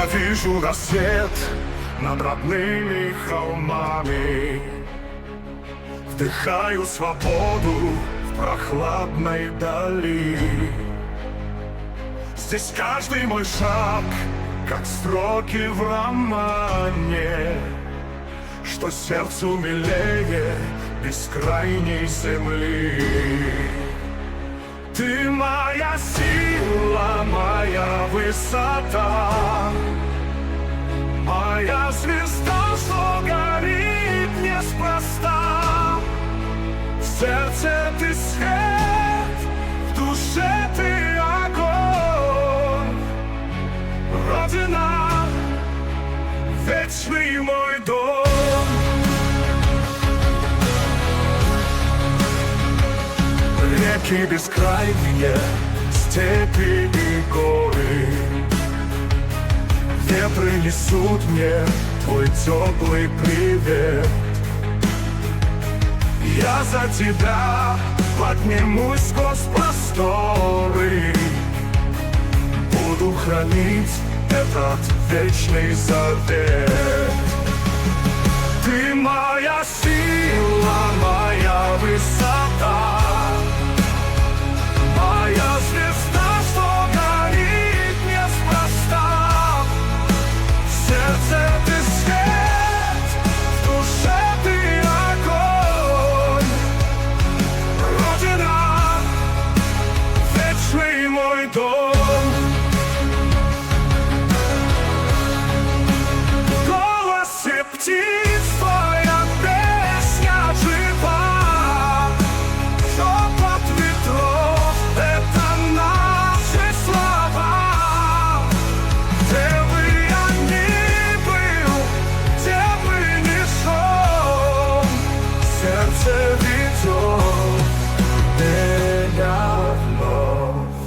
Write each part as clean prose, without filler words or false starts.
Я вижу рассвет над родными холмами, вдыхаю свободу в прохладной дали. Здесь каждый мой шаг, как строки в романе, что сердцу милее бескрайней земли. Ты моя сила, моя высота, моя звезда, что горит неспроста. В сердце ты свет, в душе ты огонь. Родина, вечный мой дом. Реки бескрайние, степи и горы, ветры несут мне твой теплый привет. Я за тебя поднимусь сквозь просторы, буду хранить этот вечный завет. Ты моя сила, моя высота, моя звезда, что горит неспроста. В сердце ты свет, в душе ты огонь. Родина, вечный мой дом. В голосе птиц твоя песня жива, шепот ветров — это наши слова. Где бы я ни был, где бы ни шел, сердце ведет меня вновь.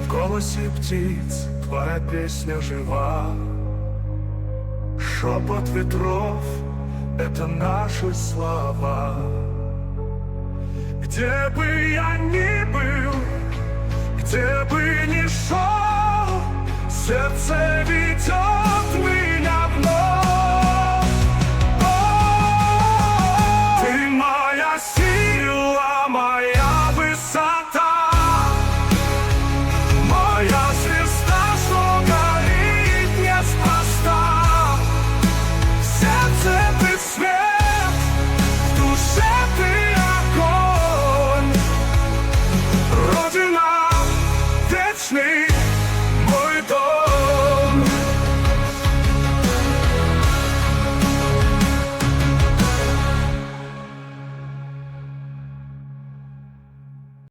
В голосе птиц твоя песня жива, шепот ветров — это наши слова. Где бы я ни был, где бы ни шел, сердце ведет